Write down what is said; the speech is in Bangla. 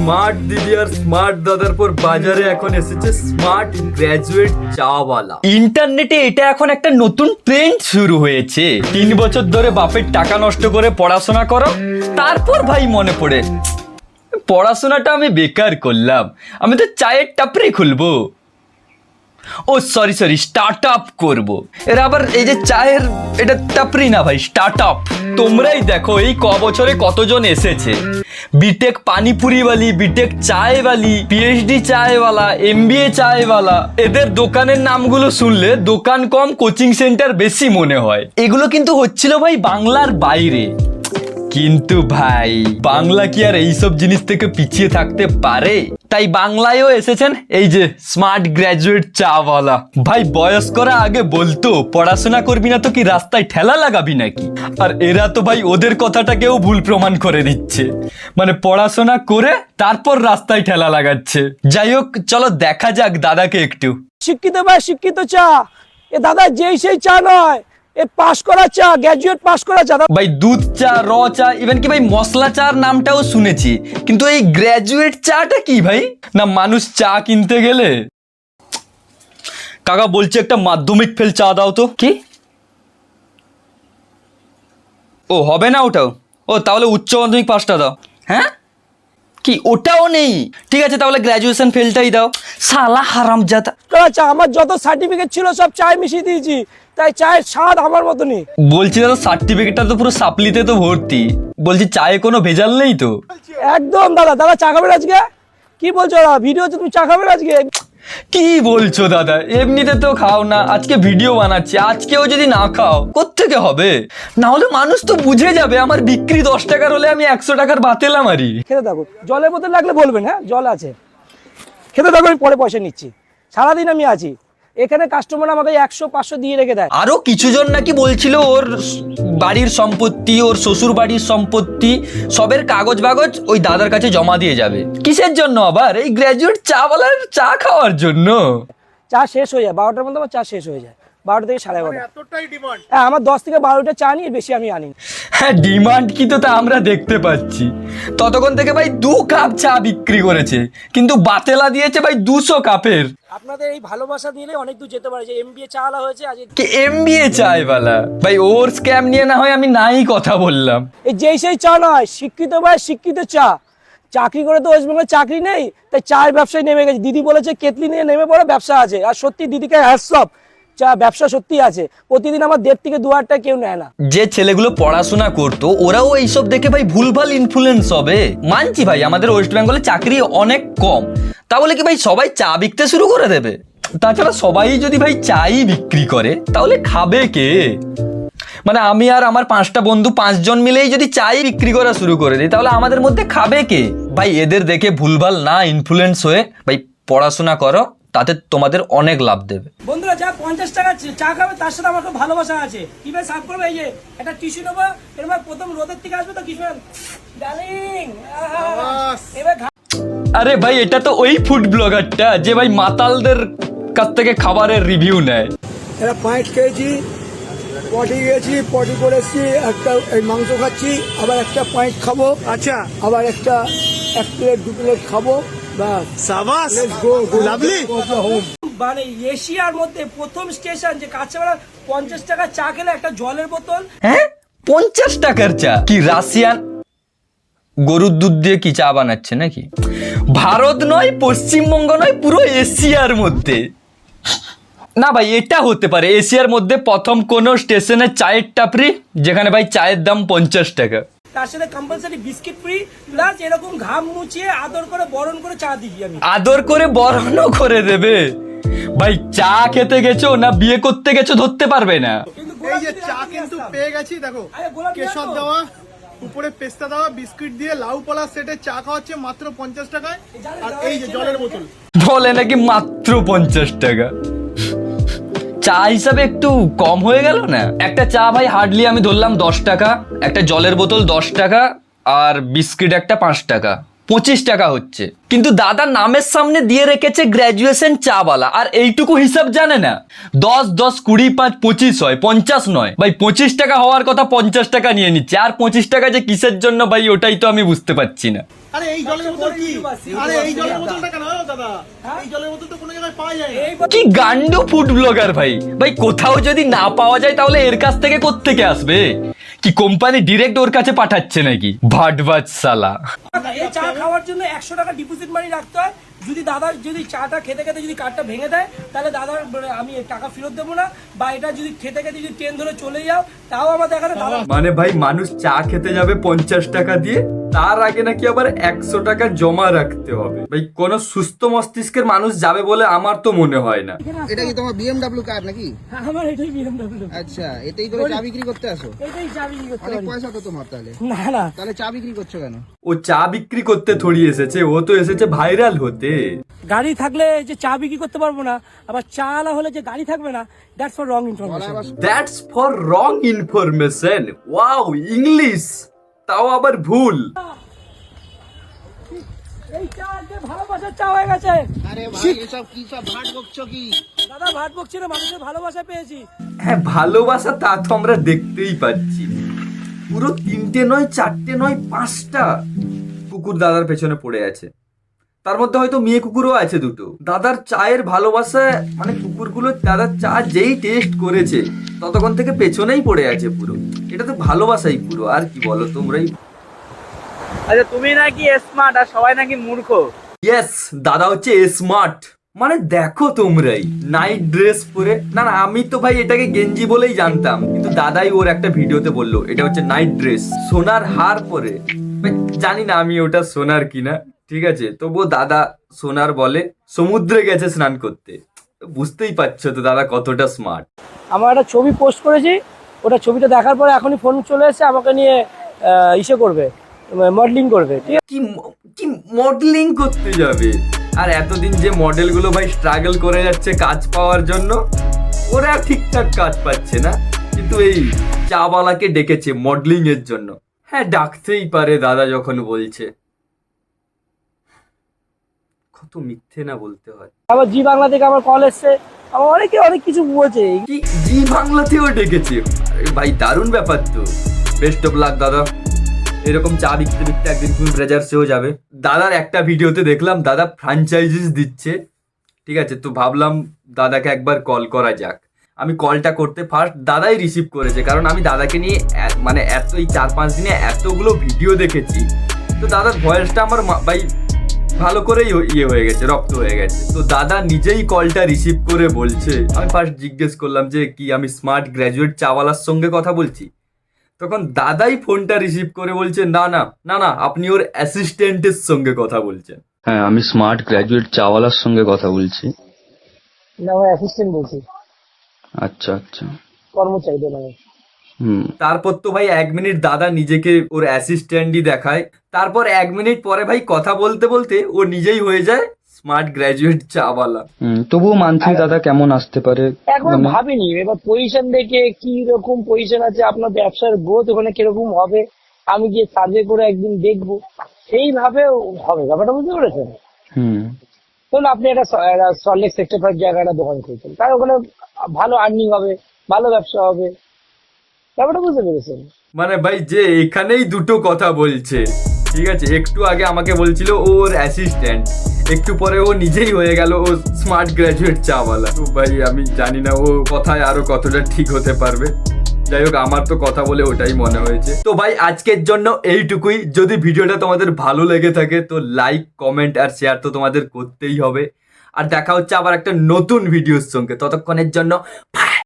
স্মার্ট দিদি আর স্মার্ট দাদার পর বাজারে এখন এসেছে স্মার্ট গ্রাজুয়েট চাওয়ালা। ইন্টারনেটে এটা এখন একটা নতুন ট্রেন্ড শুরু হয়েছে। 3 বছর ধরে বাপের টাকা নষ্ট করে পড়াশোনা করো, তারপর ভাই মনে পড়ে পড়াশোনাটা আমি বেকার করলাম, আমি তো চায়ের টাপরি খুলবো। ও সরি স্টার্ট আপ করবো। এরা আবার এই যে চায়ের এটা টাপরি না ভাই, স্টার্ট আপ। তোমরাই দেখো এই বছরে কতজন এসেছে, B Tech পানিপুরিওয়ালি, B Tech চায়ওয়ালি, PhD chaiwala, MBA chaiwala. এদের দোকানের নামগুলো শুনলে দোকান কম কোচিং সেন্টার বেশি মনে হয়। এগুলো কিন্তু হচ্ছিল ভাই বাংলার বাইরে। কিন্তু ভাই বাংলা কি আর এইসব জিনিস থেকে পিছিয়ে থাকতে পারে? তাই বাংলায়ও এসেছেন এই যে স্মার্ট গ্রাজুয়েট চাওয়ালা। ভাই বয়স্করা আগে বলতো পড়াশোনা করবি না তো কি রাস্তায় ঠেলা লাগাবি নাকি, আর এরা তো ভাই ওদের কথাটাকেও ভুল প্রমাণ করে দিচ্ছে, মানে পড়াশোনা করে তারপর রাস্তায় ঠেলা লাগাচ্ছে। যাই হোক চলো দেখা যাক দাদাকে একটু। শিক্ষিত ভাই শিক্ষিত চা, এ দাদা যেই সেই চা নয়, এ পাশ করা চা, গ্র্যাজুয়েট পাশ করা চা। ভাই দুধ চা, র চা, ইভেন কি ভাই মশলা চার নামটাও শুনেছি, কিন্তু এই গ্র্যাজুয়েট চাটা কি ভাই? না মানুষ চা কিনতে গেলে কাকা বলছে একটা মাধ্যমিক ফেল চা দাও তো। কি ও হবে না ওটাও? ও তাহলে উচ্চ মাধ্যমিক পাসটা দাও। হ্যাঁ কি ওটাও নেই? ঠিক আছে তাহলে গ্র্যাজুয়েশন ফেলটাই দাও। শালা হারামজাদা। চা আমার যত সার্টিফিকেট ছিল সব চায় মিশিয়ে দিয়েছি, তাই চায়ের স্বাদ আমার মতনই। বলছি দাদা সার্টিফিকেটটা তো পুরো সাপ্লিতে তো ভর্তি, বলছি চায়ে কোনো ভেজাল নেই তো? একদম দাদা চা খাবেন আজকে? কি বলছো ভিডিওতে তুমি চা খাবেন আজকে? কি বলছো দাদা, এমনিতে তো খাও না, আজকে ভিডিও বানাচ্ছি, আজকেও যদি না খাও কোত্থেকে হবে? না হলে মানুষ তো বুঝে যাবে আমার বিক্রি 10 টাকার হলে আমি 100 টাকার বাতেলা মারি। খেতে থাকো, জলের বোতল লাগলে বলবেন। হ্যাঁ জল আছে, খেতে থাকো, আমি পরে পয়সা নিচ্ছি। সারাদিন আমি আছি এখানে, কাস্টমার আমাকে 100-500 দিয়ে রেখে দেয়। আরো কিছুজন নাকি বলছিল ওর বাড়ির সম্পত্তি, ওর শ্বশুর বাড়ির সম্পত্তি সবের কাগজ বাগজ ওই দাদার কাছে জমা দিয়ে যাবে। কিসের জন্য আবার? এই গ্র্যাজুয়েট চাওয়ালার চা খাওয়ার জন্য। চা শেষ হয়ে যায় 12টার মধ্যে, আমার চা শেষ হয়ে যায় 12টা থেকে 11:30। হ্যাঁ আমার 10 থেকে 12টা চা নিয়ে বেশি আমি আনি। হ্যাঁ ডিমান্ড কি তো তা আমরা দেখতে পাচ্ছি। ততক্ষণ থেকে ভাই 2 কাপ চা বিক্রি করেছে, কিন্তু বাতেলা দিয়েছে ভাই 200 কাপের। আপনাদের এই ভালোবাসা দিলে অনেক দূর যেতে পারে। যে এমবিএ চাওয়ালা হয়েছে আজ, কি এমবিএ চায়ওয়ালা? ভাই ওর স্ক্যাম নিয়ে না হয় আমি নাই কথা বললাম। এই যেই সেই চা নয়, শিক্ষিত ভাই শিক্ষিত চা। চাকরি করে তো ওয়েস্ট বেঙ্গলে চাকরি নেই, তাই চায়ের ব্যবসায় নেমে গেছে। দিদি বলেছে কেতলি নিয়ে নেমে পড়ে, ব্যবসা আছে। আর সত্যি দিদিকে হ্যাটসঅপ, চা ব্যবসা সত্যি আছে। প্রতিদিন আমার 1.5 থেকে 2 হাজার টাকা কেউ নেয় না। যে ছেলেগুলো পড়াশোনা করতো ওরাও এইসব দেখে ভাই ভুলভাল ইনফ্লুয়েন্স হবে। মানছি ভাই আমাদের ওয়েস্ট বেঙ্গলে চাকরি অনেক কম, তা বলে কি ভাই সবাই চা বিকতে শুরু করে দেবে? তাছাড়া সবাই যদি ভাই চাই বিক্রি করে তাহলে খাবে কে? মানে আমি আর আমার 5টা বন্ধু 5 জন মিলেই যদি চাই বিক্রি করা শুরু করে দিই তাহলে আমাদের মধ্যে খাবে কে? ভাই এদের দেখে ভুলভাল না ইনফ্লুয়েন্স হয়ে ভাই পড়াশোনা করো, তাতে তোমাদের অনেক লাভ দেবে। বন্ধুরা যা 50 টাকা চা খাবে তার সাথে আমার খুব ভালোবাসা আছে। কিভাবে সার্ভ করবে? এই যে একটা টিস্যু নেবো, এবার প্রথম রোদের থেকে আসবে তো কিশোর ডার্লিং, এবার আরে ভাই এটা তো ওই ফুড ব্লগারটা যে ভাই মাতালদের কাছ থেকে খাবারের রিভিউ নেয়। এরা 5 খেয়েছি, পটি গেছি, পটি করেছি, একটা এই মাংস খাচ্ছি, আবার একটা 5 খাবো, আচ্ছা আবার একটা 1 প্লেট 2 প্লেট খাবো, বাস সাবাস, লেটস গো লাভলি হোম। মানে এশিয়ার মধ্যে প্রথম স্টেশন যে কাঁচাপাড়া 50 টাকা চা খেলে একটা জলের বোতল। হ্যাঁ 50 টাকার চা? কি রাশিয়ান গরুর দুধ দিয়ে কি চা বানাচ্ছে নাকি? ভারত নয়, পশ্চিমবঙ্গ নয়, পুরো এশিয়ার মধ্যে। না ভাই এটা হতে পারে এশিয়ার মধ্যে প্রথম কোন স্টেশনের চায়ের টাপরি যেখানে ভাই চায়ের দাম 50 টাকা। তার সাথে কম্পালসারি বিস্কিট ফ্রি, প্লাস এরকম ঘাম মুছিয়ে আদর করে বরণ করে চা দিই আমি। আদর করে বরণও করে দেবে? ভাই চা খেতে গেছো না বিয়ে করতে গেছো ধরতে পারবে না। এই যে চা কিন্তু পেয়ে গেছি, দেখো কেশর দেওয়া, উপরে পেস্তা দেওয়া, বিস্কিট দিয়ে লাউ পলা সেটে চা খাওয়াচ্ছে মাত্র 50 টাকায়। আর এই যে জলের বোতল বলে নাকি মাত্র 50 টাকা। চা হিসাবে একটু কম হয়ে গেল না? একটা চা ভাই হার্ডলি আমি ধরলাম 10 টাকা, একটা জলের বোতল 10 টাকা, আর বিস্কিট একটা 5 টাকা। 25 টাকা হচ্ছে, কিন্তু দাদা নামের সামনে দিয়ে রেখেছে গ্র্যাজুয়েশন চাওয়ালা, আর এইটুকু হিসাব জানে না। 10 10 20 5 25 হয়, 50 নয় ভাই। 25 টাকা হওয়ার কথা 50 টাকা নিয়ে নিচ্ছে, আর 25 টাকা যে কিসের জন্য ভাই ওটাই তো আমি বুঝতে পারছি না। আরে এই জলের বোতল কি? আরে এই জলের বোতলটা কেন দাদা? এই জলের বোতল তো কোনো জায়গায় পাওয়া যায় না। কি গান্ডু ফুড ব্লগার ভাই। ভাই কোথাও যদি না পাওয়া যায় তাহলে এর কাছ থেকে কোত্থেকে আসবে? কি কোম্পানি ডিরেক্ট ওর কাছে পাঠাচ্ছে নাকি? ভাটবাজ সালা। এই চা খাওয়ার জন্য 100 টাকা ডিপোজিট মানি রাখতে হয়। যদি দাদা যদি চাটা খেতে খেতে যদি কার্ডটা ভেঙে দেয়, তাহলে দাদার আমি টাকা ফেরত দেবো না। বা এটা যদি খেতে খেতে যদি ট্রেন ধরে চলে যাও, তাও আমার দেখাতে দাদা। মানে ভাই মানুষ চা খেতে যাবে 50 টাকা দিয়ে, তার আগে নাকি আবার 100 টাকা জমা রাখতে হবে। ভাই কোন সুস্থ মস্তিষ্কের মানুষ যাবে বলে আমার তো মনে হয় না। এটা কি তোমার BMW কার নাকি? আমার এটাই BMW। আচ্ছা, এটাই করে চা বিক্রি করতে আসো? এটাই চা বিক্রি করতে অনেক পারি। পয়সা তো তোমার তাহলে। না না, তাহলে চা বিক্রি করছো কেন? ও চা বিক্রি করতে থোড়ি এসেছে, ও তো এসেছে ভাইরাল হতে। গাড়ি থাকলে যে চা বিক্রি করতে পারবো না, আবার চা আলা হলে যে গাড়ি থাকবে না, that's for wrong information. That's for wrong information. Wow, English তাও আবার ভুল। এই চা যে ভালোবাসার চা হয়ে গেছে। আরে ভাই এসব কি সব ভাট বকছো কি? দাদা ভাট বকছি না, মানুষের ভালোবাসা পেয়েছি। হ্যাঁ, ভালোবাসা তা তো আমরা দেখতেই পাচ্ছি। পুরো 3টে নয় 4টে নয় 5টা কুকুর দাদার পেছনে পড়ে আছে। তার মধ্যে হয়তো মেয়ে কুকুরও আছে 2টো। দাদার চায়ের ভালোবাসা, মানে কুকুরগুলো দাদার চা যেই টেস্ট করেছে ততক্ষণ থেকে পেছনেই পড়ে আছে পুরো। এটা তো ভালোবাসাই পুরো, আর কি বলো তোমরাই। আচ্ছা, তুমি নাকি স্মার্ট আর সবাই নাকি মূর্খ। ইয়েস, দাদা হচ্ছে স্মার্ট। মানে দেখো তোমরাই নাইট ড্রেস পরে, না না আমি তো ভাই এটাকে গেঞ্জি বলেই জানতাম, কিন্তু দাদাই ওর একটা ভিডিওতে বললো এটা হচ্ছে নাইট ড্রেস। সোনার হার পরে, ভাই জানি না আমি ওটা সোনার কিনা, ঠিক আছে, তবুও দাদা সোনার বলে। সমুদ্রে গেছে স্নান করতে, বুঝতেই পারছো তো দাদা কতটা স্মার্ট। আমার একটা ছবি পোস্ট করেছি, ওটা ছবিটা দেখার পরে এখনই ফোন চলে এসেছে, আমাকে নিয়ে ইসে করবে, মডেলিং করবে। ঠিক আছে, কি মডেলিং করতে যাবে? আর এতদিন যে মডেলগুলো ভাই স্ট্রাগল করে যাচ্ছে কাজ পাওয়ার জন্য, ওরা ঠিকঠাক কাজ পাচ্ছে না, কিন্তু এই চাওয়ালাকে ডেকেছে মডেলিং এর জন্য। হ্যাঁ, ডাকতেই পারে দাদা যখন বলছে। কত মিথ্যে না বলতে হয়। আবার জি বাংলা থেকে আমার কল এসছে, আমার অনেকে অনেক কিছু বলছে। কি জি বাংলাতেও ডেকেছে? আরে ভাই দারুণ ব্যাপার তো। বেস্ট অফ লাক দাদা। এরকম চা বিকতে বিকতে একদিন তুমি ব্রেজার্সেও যাবে। দাদার একটা ভিডিওতে দেখলাম দাদা ফ্র্যাঞ্চাইজিস দিচ্ছে, ঠিক আছে, তো ভাবলাম দাদাকে একবার কল করা যাক। আমি কলটা করতে ফার্স্ট দাদাই রিসিভ করেছে, কারণ আমি দাদাকে নিয়ে মানে এত এই 4-5 দিনে এতগুলো ভিডিও দেখেছি, তো দাদার ভয়েসটা আমার ভাই ভালো করেই ইয়ে হয়ে গেছে, রপ্ত হয়ে গেছে। তো দাদা নিজেই কলটা রিসিভ করে বলছে, আমি ফার্স্ট জিজ্ঞেস করলাম যে কি আমি স্মার্ট গ্র্যাজুয়েট চাওয়ালার সঙ্গে কথা বলছি? তখন দাদাই ফোনটা রিসিভ করে বলছে না না না না, আপনি ওর অ্যাসিস্ট্যান্টের সঙ্গে কথা বলছেন। হ্যাঁ, আমি স্মার্ট গ্র্যাজুয়েট চাওয়ালার সঙ্গে কথা বলছি। না, আমার অ্যাসিস্ট্যান্ট বলছি, আচ্ছা আচ্ছা, কর্মচারী তো নয়। তারপর তো ভাই 1 মিনিট দাদা নিজেকে ওর অ্যাসিস্ট্যান্টই দেখায়। তারপর 1 মিনিট পরে ভাই কথা বলতে বলতে ও নিজেই হয়ে যায় স্মার্ট গ্র্যাজুয়েট চাওয়ালা। তবুও মানছি দাদা কেমন আসতে পারে এখন ভাবিনি, এবার পজিশন দেখে কি রকম পজিশন আছে, আপনার ব্যবসার গ্রোথ ওখানে কিরকম হবে, আমি গিয়ে সার্ভে করে একদিন দেখবো, সেইভাবে হবে ব্যাপারটা, বুঝতে পেরেছেন? ধরুন আপনি একটা সল্টলেক সেক্টর 5 জায়গায় একটা দোকান খুলছেন, তার ওখানে ভালো আর্নিং হবে, ভালো ব্যবসা হবে, ব্যাপারটা বুঝতে পেরেছেন? মানে ভাই যে এখানেই দুটো কথা বলছে, ঠিক আছে, একটু আগে আমাকে বলছিল ওর অ্যাসিস্ট্যান্ট, একটু পরে ও নিজেই হয়ে গেল ও স্মার্ট গ্র্যাজুয়েট চাওয়ালা। তো ভাই আমি জানি না ও কথায় আরো কতটা ঠিক হতে পারবে। যাই হোক, আমার তো কথা বলে ওটাই মনে হয়েছে। তো ভাই আজকের জন্য এইটুকুই। যদি ভিডিওটা তোমাদের ভালো লেগে থাকে তো লাইক, কমেন্ট আর শেয়ার তো তোমাদের করতেই হবে। আর দেখা হচ্ছে আবার একটা নতুন ভিডিওর সঙ্গে। ততক্ষণের জন্য